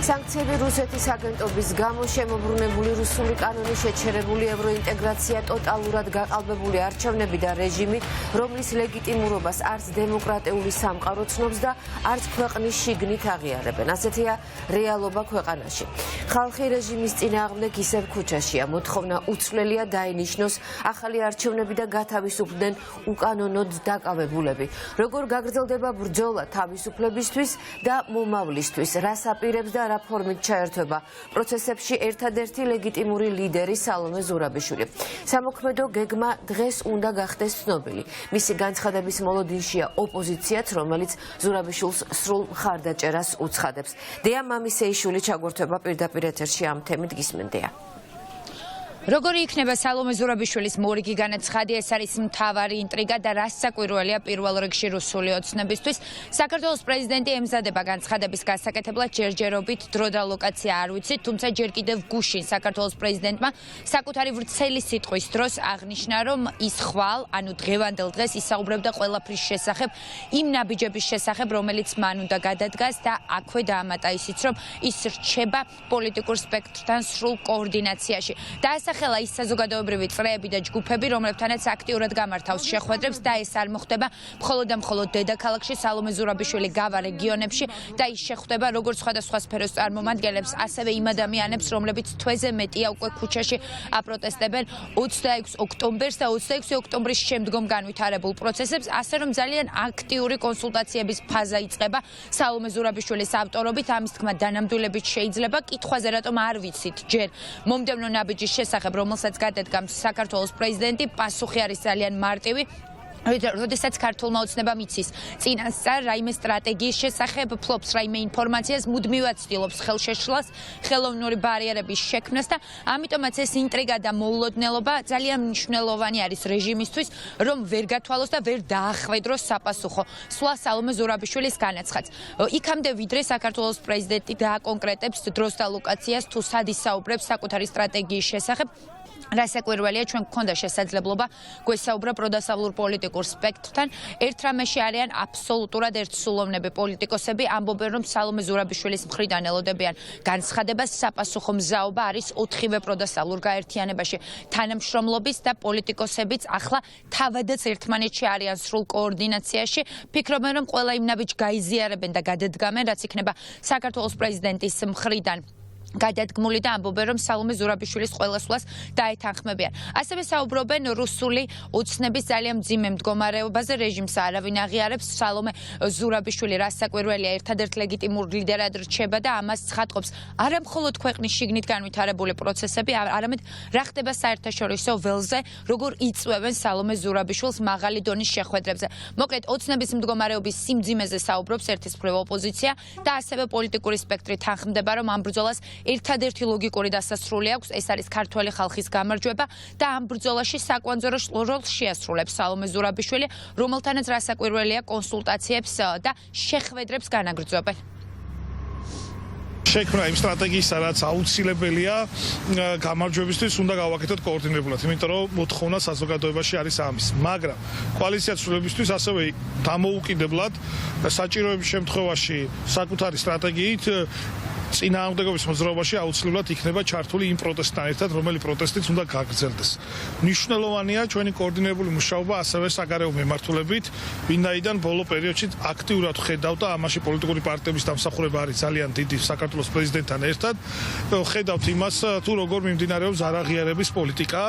Sanktsiები რუსეთის აგენტობის გამო შემოbrunებული რუსული კანონი შეჩერებული ევროინტეგრაცია ტოტალურად გაყალბებული არჩევნები და რეჟიმი, რომლის ლეგიტიმურობას არც დემოკრატიული სამყარო ცნობს და არც ქვეყნის შიგნით აღიარებენ. ასეთია რეალობა ქვეყანაში. ხალხი რეჟიმის წინააღმდეგ ისევ ქუჩაშია. მოთხოვნა უცვლელია დაინიშნოს ახალი არჩევნები და გათავისუფლდნენ უკანონოდ დაკავებულები. როგორ გაგრძელდება ბრძოლა თავისუფლებისთვის და მომავლისთვის, რას აპირებს და რა ფორმით ჩაერთვება პროცესებში ერთადერთი ლეგიტიმური ლიდერი სალომე ზურაბიშვილი. სამოქმედო გეგმა დღეს უნდა გახდეს ცნობილი. მისი განცხადების მოლოდინშია ოპოზიციაც, რომელიც ზურაბიშვილს სრულ მხარდაჭერას უცხადებს. დეა მამისეიშვილი ჩაგვერთვება პირდაპირ ეთერში ამ თემით გისმენდია. როგორი იქნება სალომე ზურაბიშვილის მორიგი განაცხადი, ეს არის მთავარი ინტრიგა და რას საკვირველია პირველ რიგში რუსული ოცნებისთვის. საქართველოს პრეზიდენტი ემზადება განცხადების გასაკეთებლად, ჯერჯერობით დრო და ლოკაცია არ ვიცით, თუმცა ჯერ კიდევ გუშინ საქართველოს პრეზიდენტმა საკუთარი ვრცელი სიტყვის დროს აღნიშნა, რომ ის ხვალ, ანუ დღევანდელ დღეს ისაუბრებდა ყველაფრის შესახებ, იმ ნაბიჯების შესახებ, რომელიც მან უნდა გადადგას და აქვე დაამატა ისიც, რომ ის რჩება პოლიტიკურ სპექტრთან სრულ კოორდინაციაში. ხელა ის საზოგადოებრივი წრეები და ჯგუფები, რომლებთანაც აქტიურად გამართავს შეხვედრებს და ეს არ მოხდება მხოლოდ და მხოლოდ დედაქალაქში, სალომე ზურაბიშვილი გავა რეგიონებში და ის შეხვდება როგორც სხვადასხვა სფეროს წარმომადგენლებს, ასევე იმ ადამიანებს, რომლებიც თვეზე მეტია უკვე ქუჩაში აპროტესტებენ 26 ოქტომბერს და 26 ოქტომბრის შემდგომ განვითარებულ პროცესებს, ასე რომ ძალიან აქტიური კონსულტაციების ფაზა იწყება სალომე ზურაბიშვილის ავტორობით. ამის თქმა დანამდვილებით შეიძლება, კითხვაზე რატომ არ ვიცით ჯერ მომდევნო ნაბიჯის შესახებ, რომელსაც გადადგამს საქართველოს პრეზიდენტი, პასუხი არის ძალიან მარტივი. როდესაც ქართულმა ოცნებამ იცის წინასწარ რაიმე სტრატეგიის შესახებ, ფლობს რაიმე ინფორმაციას, მუდმივად ცდილობს ხელშეშლას, ხელოვნური ბარიერების შექმნას და ამიტომაც ეს ინტრიგა და მოულოდნელობა ძალიან მნიშვნელოვანი არის რეჟიმისთვის, რომ ვერ გათვალოს და ვერ დაახვედროს საპასუხო სვლა სალომე ზურაბიშვილის განაცხადს. იქამდე ვიდრე საქართველოს პრეზიდენტი დააკონკრეტებს დროს და ლოკაციას, თუ სად ისაუბრებს საკუთარი სტრატეგიის შესახებ, რასაკვირველია, ჩვენ გქონდა შესაძლებლობა გვესაუბრა პროდასავლურ პოლიტიკურ სპექტრთან. ერთ რამეში არიან აბსოლუტურად ერთსულოვნები პოლიტიკოსები, ამბობენ, რომ სალომე ზურაბიშვილის მხრიდან ელოდებიან განცხადებას, sapasukho მზაობა არის 4-ვე პროდასავლურ გაერთიანებაში თანამშრომლობის და პოლიტიკოსებიც ახლა თავადაც ერთმანეთში არიან სრულ კოორდინაციაში. ფიქრობენ, რომ ყველა იმ ნაბიჯს გაიზიარებენ და გადადგამენ, რაც იქნება საქართველოს პრეზიდენტის მხრიდან გადადგმული და ამბობენ, რომ სალომე ზურაბიშვილის ყველა სვლას დაეთანხმებიან. ასევე საუბრობენ რუსული ოცნების ძალიან მძიმე მდგომარეობაზე, რეჟიმს არავინ აღიარებს, სალომე ზურაბიშვილი რასაკვირველია ერთადერთ ლეგიტიმურ ლიდერად რჩება და ამას ცხადყოფს არა მხოლოდ ქვეყნის შიგნით განვითარებული პროცესები, არამედ რა ხდება საერთაშორისო ველზე, როგორ იწვევენ სალომე ზურაბიშვილს მაღალი დონის შეხვედრებზე. მოკლედ, ოცნების მდგომარეობის სიმძიმეზე საუბრობს ერთის მხრივ ოპოზიცია და ასევე პოლიტიკური სპექტრი თანხმდება, რომ ამ ბრძოლას ერთადერთი ლოგიკური დასასრული აქვს, ეს არის ქართველი ხალხის გამარჯვება და ამ ბრძოლაში საკვანძო როლს შეასრულებს სალომე ზურაბიშვილი, რომელთანაც რასაკვირველია კონსულტაციებს და შეხვედრებს განაგრძობენ. შექმნა იმ სტრატეგიისა, რაც აუცილებელია გამარჯვებისთვის, უნდა გავაკეთოთ კოორდინირებულად, იმიტომ რომ მოთხოვნა საზოგადოებაში არის ამის. მაგრამ კოალიცია ცვლილებისთვის ასევე დამოუკიდებლად საჭიროების შემთხვევაში საკუთარი სტრატეგიით წინააღმდეგობის მოძრაობაში აუცილებლად იქნება ჩართული იმ პროტესტთან ერთად, რომელი პროტესტიც უნდა გაგრძელდეს. მნიშვნელოვანია ჩვენი კოორდინირებული მუშაობა ასევე საგარეო მემართულებით, ვინაიდან ბოლო პერიოდში აქტიურად ხედავთ და ამაში პოლიტიკური პარტიების დამსახურება არის ძალიან დიდი საქართველოს პრეზიდენტთან ერთად. ხედავთ იმას, თუ როგორ მიმდინარეობს არაღიარების პოლიტიკა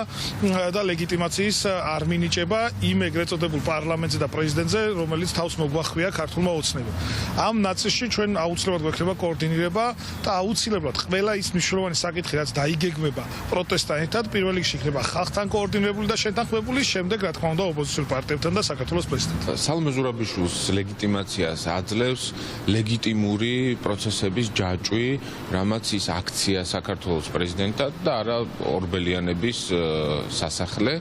და ლეგიტიმაციის არ მინიჭება იმ ეგრეთ წოდებულ პარლამენტზე და პრეზიდენტზე, რომელიც თავს მოგვახვია ქართულმა ოცნებამ. ამ ნაწილში ჩვენ აუცილებლად გვექნება კოორდინირება და აუცილებლად ყველა ის მნიშვნელოვანი საკითხი, რაც დაიგეგმება პროტესტთან ერთად, პირველ რიგში იქნება ხალხთან კოორდინირებული და შეთანხმებული, შემდეგ რა თქმა უნდა ოპოზიციურ პარტიებთან და საქართველოს პრეზიდენტთან. სალომე ზურაბიშვილის ლეგიტიმაციას აძლევს ლეგიტიმური პროცესების ჯაჭვი, რამაც ის აქცია საქართველოს პრეზიდენტად და არა ორბელიანების სასახლე.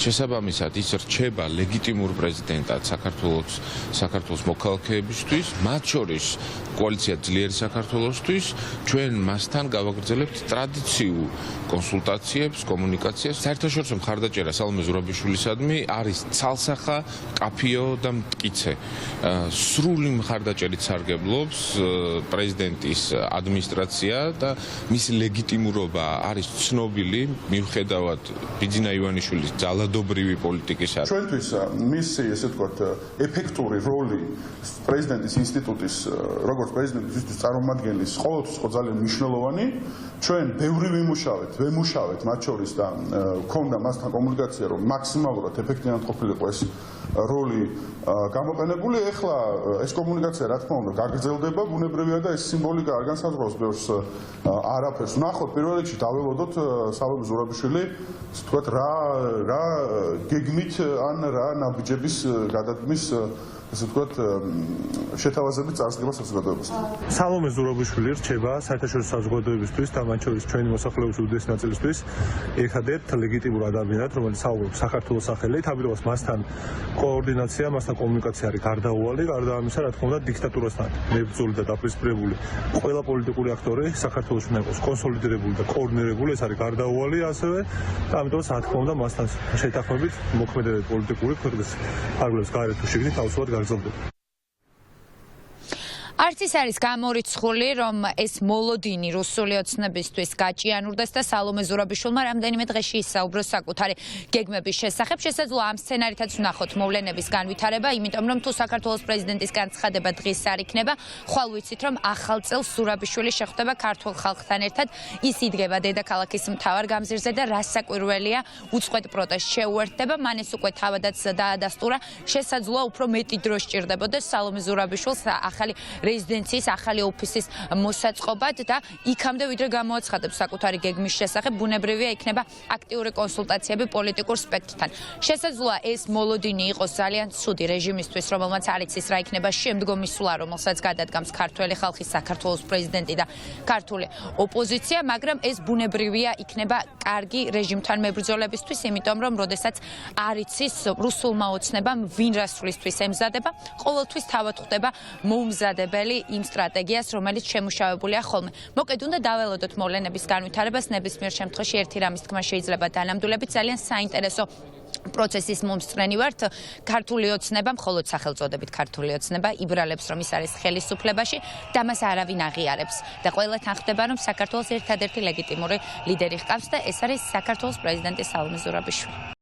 შესაბამისად, ის რჩება ლეგიტიმურ პრეზიდენტად საქართველოს მოქალაქეებისთვის, მათ შორის კოალიცია ძლიერი საქართველოსთვის ჩვენ მასთან გავაგრძელებთ ტრადიციულ კონსულტაციებს, კომუნიკაციას. საერთაშორისო მხარდაჭერა სალომე ზურაბიშვილისადმი არის ცალსახა, კაფიო და მტკიცე. სრული მხარდაჭერით სარგებლობს პრეზიდენტის ადმინისტრაცია და მის ლეგიტიმურობა არის ცნობილი მიუხედავად ბიძინა ივანიშვილის ძალადობრივი პოლიტიკისა. ჩვენთვის მისი ესე ვთქვათ ეფექტური როლი პრეზიდენტის ინსტიტუტის როგორც პრეზიდენტის წარმომადგენლის ყოველთვის იყო ძალიან მნიშვნელოვანი. ჩვენ ბევრი ვემუშავეთ მათ შორის და გქონდა მასთან კომუნიკაცია, რომ მაქსიმალურად ეფექტიანად ყოფილიყო ეს როლი გამოყენებული. ეხლა ეს კომუნიკაცია რა თქმა უნდა გაგრძელდება, ბუნებრივია და ეს სიმბოლიკა არ განსაზღვრავს ბევრს არაფერს. ვნახოთ პირველ რიგში დაველოდოთ სალომე ზურაბიშვილი, ვთქვათ რა გეგმით ან რა ნაბიჯების გადადგმის ესე ვთქვათ შეთავაზებით წარსდგება საზოგადოებასთან. სალომე ზურაბიშვილი რჩება საერთაშორისო საზოგადოებისთვის და მათ შორის ჩვენი მოსახლეობის უდიდესი ნაწილისთვის ერთადერთ ლეგიტიმურ ადამიანად, რომელიც საუბრობს საქართველოს სახელით. ამიტომაც მასთან კოორდინაცია, მასთან კომუნიკაცია არის გარდაუვალი, გარდა ამისა, რა თქმა უნდა, დიქტატურასთან მებრძოლი და დაპირისპირებული ყველა პოლიტიკური აქტორი საქართველოს უნდა იყოს კონსოლიდირებული და კოორდინირებული, ეს არის გარდაუვალი ასევე და ამიტომაც რა თქმა უნდა, მასთან შეთანხმებით მოქმედებდა პოლიტიკური ქვეყნის ფარგლებს გარეთ თუ შიგნით თავისუფლად გაგრძელდება. არც ის არის გამორიცხული, რომ ეს მოლოდინი რუსული ოცნებისთვის გაჭიანურდეს და სალომე ზურაბიშვილმა რამდენიმე დღეში ისაუბრო საკუთარი გეგმების შესახებ. შესაძლოა ამ სცენარითაც ვნახოთ მოვლენების განვითარება, იმიტომ რომ თუ საქართველოს პრეზიდენტის განცხადება დღის არ იქნება, ხვალ ვიცით, რომ ახალ წელს ზურაბიშვილი შეხვდება ქართულ ხალხთან ერთად, ის იდგება დედაქალაქის მთავარ გამზირზე და რასაკვირველია, უწყვეტ პროტესტს შეუერთდება, მან ეს უკვე თავადაც დაადასტურა, შესაძლოა უფრო მეტი დრო სჭირდებოდეს სალომე ზურაბიშვილს ახალი რეზიდენციის ახალი ოფისის მოსაწყობად და იქამდე ვიდრე გამოაცხადებს საკუთარი გეგმის შესახებ, ბუნებრივია იქნება აქტიური კონსულტაციები პოლიტიკურ სპექტრთან. შესაძლოა ეს მოლოდინი იყოს ძალიან ცუდი რეჟიმისთვის, რომელმაც არ იცის რა იქნება შემდგომი სვლა, რომელსაც გადადგამს ქართველი ხალხი, საქართველოს პრეზიდენტი და ქართული ოპოზიცია, მაგრამ ეს ბუნებრივია იქნება კარგი რეჟიმთან მებრძოლებისთვის, იმიტომ რომ როდესაც არ იცის რუსულმა ოცნებამ ვინ რასვლისთვის ემზადება, ყოველთვის თავად ხვდება მოუმზადებელი იმ სტრატეგიას, რომელიც შემუშავებულია ხოლმე. მოკედ უნდა დაველოდოთ მოვლენების განვითარებას, ნებისმიერ შემთხვევაში ერთი რამის თქმა შეიძლება დანამდვილებით ძალიან საინტერესო პროცესის მომსწრენი ვართ. ქართული ოცნება, მხოლოდ სახელწოდებით ქართული ოცნება, იბრალებს, რომ ის არის ხელისუფლებაში და მას არავინ აღიარებს. და ყველგან ხდება, რომ საქართველოს ერთადერთი ლეგიტიმური ლიდერი ჰყავს და ეს არის საქართველოს პრეზიდენტი სალომე ზურაბიშვილი.